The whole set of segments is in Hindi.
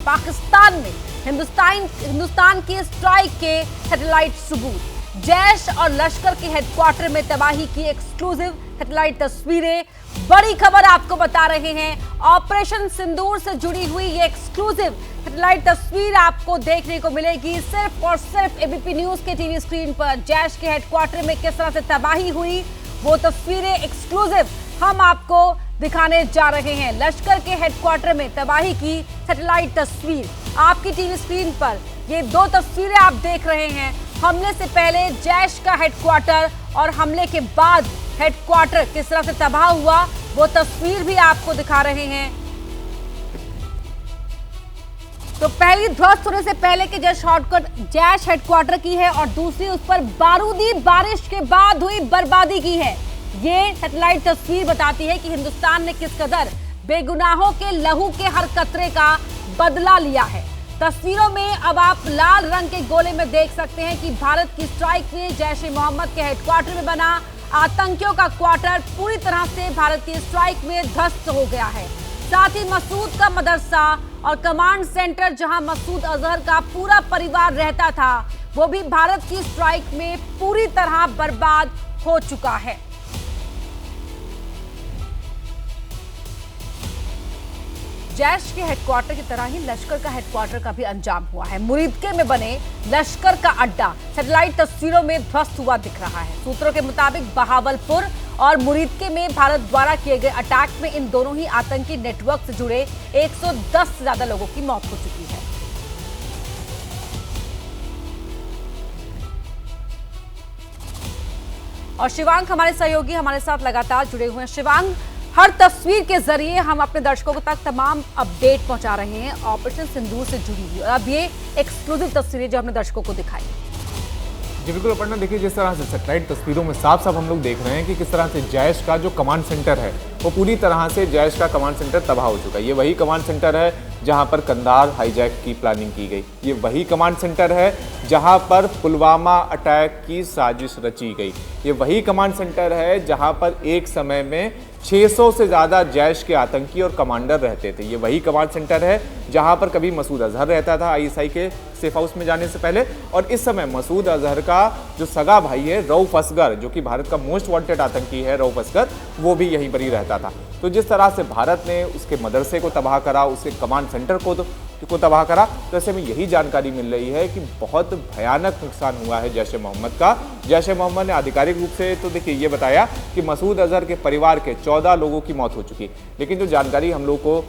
पाकिस्तान में हिंदुस्तान के स्ट्राइक के सैटेलाइट सबूत। जैश और लश्कर के हेडक्वार्टर में तबाही की एक्सक्लूसिव सैटेलाइट तस्वीरें। बड़ी खबर आपको बता रहे हैं, ऑपरेशन सिंदूर से जुड़ी हुई ये एक्सक्लूसिव सैटेलाइट तस्वीर आपको देखने को मिलेगी सिर्फ और सिर्फ एबीपी न्यूज के टीवी स्क्रीन पर। जैश के हेडक्वार्टर में किस तरह से तबाही हुई वो तस्वीरें एक्सक्लूसिव हम आपको दिखाने जा रहे हैं। लश्कर के हेडक्वार्टर में तबाही की सैटेलाइट तस्वीर आपकी टीवी स्क्रीन पर। ये दो तस्वीरें आप देख रहे हैं, हमले से पहले जैश का हेडक्वार्टर और हमले के बाद हेडक्वार्टर किस तरह से तबाह हुआ वो तस्वीर भी आपको दिखा रहे हैं। तो पहली ध्वस्त होने से पहले की जैश हेडक्वार्टर की है और दूसरी उस पर बारूदी बारिश के बाद हुई बर्बादी की है। ये सैटेलाइट तस्वीर बताती है कि हिंदुस्तान ने किस कदर बेगुनाहों के लहू के हर कतरे का बदला लिया है। तस्वीरों में अब आप लाल रंग के गोले में देख सकते हैं कि भारत की स्ट्राइक में जैश ए मोहम्मद के हेडक्वार्टर में बना आतंकियों का क्वार्टर पूरी तरह से भारत की स्ट्राइक में ध्वस्त हो गया है। साथ ही मसूद का मदरसा और कमांड सेंटर जहां मसूद अजहर का पूरा परिवार रहता था वो भी भारत की स्ट्राइक में पूरी तरह बर्बाद हो चुका है। जैश के हेडक्वार्टर की तरह ही लश्कर का हेडक्वार्टर का भी अंजाम हुआ है। मुरीदके में बने लश्कर का अड्डा सैटेलाइट तस्वीरों में ध्वस्त हुआ दिख रहा है। सूत्रों के मुताबिक बहावलपुर और मुरीदके में भारत द्वारा किए गए अटैक में इन दोनों ही आतंकी नेटवर्क से जुड़े 110 से ज्यादा लोगों की मौत हो चुकी है। और शिवांग हमारे सहयोगी हमारे साथ लगातार जुड़े हुए हैं। शिवांग, हर तस्वीर के जरिए हम अपने दर्शकों तक तमाम अपडेट पहुंचा रहे हैं ऑपरेशन सिंदूर से जुड़ी हुई, और अब ये एक्सक्लूसिव तस्वीरें जो हमने दर्शकों को दिखाई। जी बिल्कुल अपर्णा, देखिए जिस तरह से सैटेलाइट तस्वीरों में साफ साफ हम लोग देख रहे हैं कि किस तरह से जैश का जो कमांड सेंटर है वो पूरी तरह से जैश का कमांड सेंटर तबाह हो चुका है। ये वही कमांड सेंटर है जहां पर कंधार हाईजैक की प्लानिंग की गई। ये वही कमांड सेंटर है जहां पर पुलवामा अटैक की साजिश रची गई। ये वही कमांड सेंटर है जहां पर एक समय में 600 से ज़्यादा जैश के आतंकी और कमांडर रहते थे। ये वही कमांड सेंटर है जहां पर कभी मसूद अजहर रहता था आईएसआई के सेफ हाउस में जाने से पहले, और इस समय मसूद अजहर का जो सगा भाई है रऊफ असगर, जो कि भारत का मोस्ट वांटेड आतंकी है रऊफ असगर, वो भी यहीं पर ही रहता था। तो जिस तरह से भारत ने उसके मदरसे को तबाह करा, उसके कमांड सेंटर को तबाह करा, तो ऐसे में यही जानकारी मिल रही है कि बहुत भयानक नुकसान हुआ है जैश ए मोहम्मद का। जैश ए मोहम्मद ने आधिकारिक रूप से तो देखिए ये बताया कि मसूद अजहर के परिवार के 14 लोगों की मौत हो चुकी, लेकिन जो जानकारी हम लोग को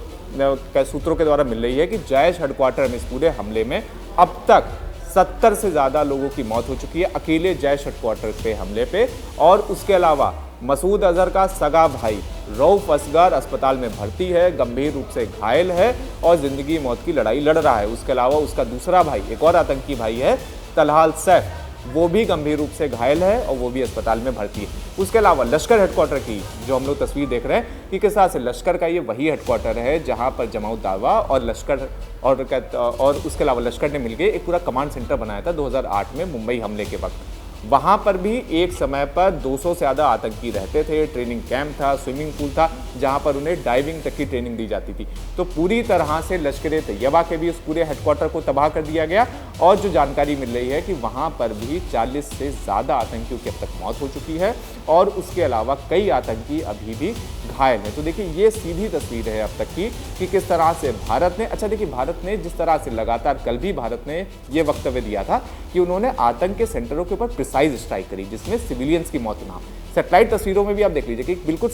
सूत्रों के द्वारा मिल रही है कि जैश हेडक्वार्टर में इस पूरे हमले में अब तक 70 से ज़्यादा लोगों की मौत हो चुकी है अकेले जैश हेडक्वार्टर पे हमले पे। और उसके अलावा मसूद अजहर का सगा भाई रऊफ असगर अस्पताल में भर्ती है, गंभीर रूप से घायल है और जिंदगी मौत की लड़ाई लड़ रहा है। उसके अलावा उसका दूसरा भाई, एक और आतंकी भाई है तलहाल सैफ, वो भी गंभीर रूप से घायल है और वो भी अस्पताल में भर्ती है। उसके अलावा लश्कर हेडक्वार्टर की जो हम लोग तस्वीर देख रहे हैं कि किस तरह से लश्कर का ये वही हेडक्वार्टर है जहां पर जमाउत दावा और लश्कर और उसके अलावा लश्कर ने मिलकर एक पूरा कमांड सेंटर बनाया था 2008 में मुंबई हमले के वक्त। वहाँ पर भी एक समय पर 200 से ज़्यादा आतंकी रहते थे, ट्रेनिंग कैंप था, स्विमिंग पूल था जहाँ पर उन्हें डाइविंग तक की ट्रेनिंग दी जाती थी। तो पूरी तरह से लश्कर तैयबा के भी उस पूरे हेडक्वार्टर को तबाह कर दिया गया और जो जानकारी मिल रही है कि वहाँ पर भी 40 से ज़्यादा आतंकियों की अब तक मौत हो चुकी है और उसके अलावा कई आतंकी अभी भी घायल हैं। तो देखिए ये सीधी तस्वीर है अब तक की कि किस तरह से भारत ने, अच्छा देखिए भारत ने जिस तरह से लगातार, कल भी भारत ने ये वक्तव्य दिया था कि उन्होंने आतंक के सेंटरों के ऊपर प्रिसाइज स्ट्राइक करी जिसमें सिविलियंस की मौत ना हो। सैटेलाइट तस्वीरों में भी आप देख लीजिए कि बिल्कुल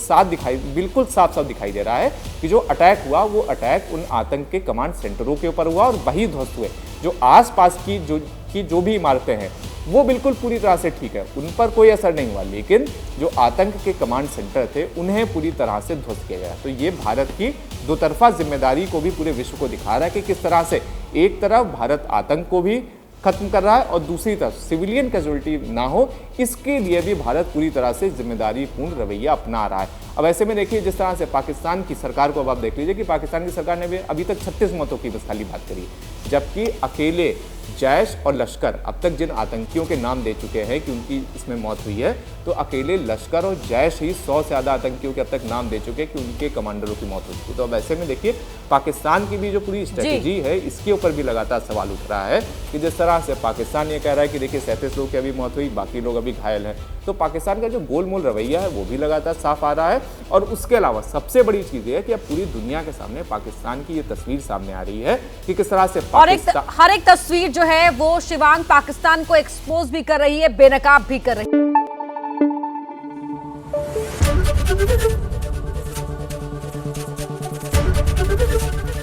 साफ साफ दिखाई दे रहा है कि जो अटैक हुआ वो अटैक उन आतंक के कमांड सेंटरों के ऊपर हुआ और वही ध्वस्त हुए। जो आसपास की जो भी इमारतें हैं वो बिल्कुल पूरी तरह से ठीक है, उन पर कोई असर नहीं हुआ, लेकिन जो आतंक के कमांड सेंटर थे उन्हें पूरी तरह से ध्वस्त किया गया। तो ये भारत की दो तरफा जिम्मेदारी को भी पूरे विश्व को दिखा रहा है कि किस तरह से एक तरफ भारत आतंक को भी खत्म कर रहा है और दूसरी तरफ सिविलियन कैजुअलिटी ना हो इसके लिए भी भारत पूरी तरह से जिम्मेदारी पूर्ण रवैया अपना रहा है। अब ऐसे में देखिए जिस तरह से पाकिस्तान की सरकार को अब आप देख लीजिए कि पाकिस्तान की सरकार ने भी अभी तक 36 मौतों की बस खाली बात करी, जबकि अकेले जैश और लश्कर अब तक जिन आतंकियों के नाम दे चुके हैं कि उनकी इसमें मौत हुई है, तो अकेले लश्कर और जैश ही 100 से ज़्यादा आतंकियों के अब तक नाम दे चुके हैं कि उनके कमांडरों की मौत हो चुकी है। तो अब ऐसे में देखिए पाकिस्तान की भी जो पूरी स्ट्रेटेजी है इसके ऊपर भी लगातार सवाल उठ रहा है कि जिस तरह से पाकिस्तान ये कह रहा है कि देखिए 37 लोग की अभी मौत हुई, बाकी लोग अभी घायल हैं, तो पाकिस्तान का जो गोलमोल रवैया है वो भी लगातार साफ आ रहा है। और उसके अलावा सबसे बड़ी चीज़ ये है कि अब पूरी दुनिया के सामने पाकिस्तान की ये तस्वीर सामने आ रही है कि किस तरह से और हर एक तस्वीर जो है वो शिवांग पाकिस्तान को एक्सपोज भी कर रही है, बेनकाब भी कर रही है।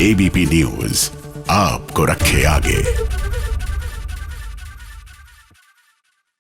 एबीपी न्यूज आपको रखे आगे।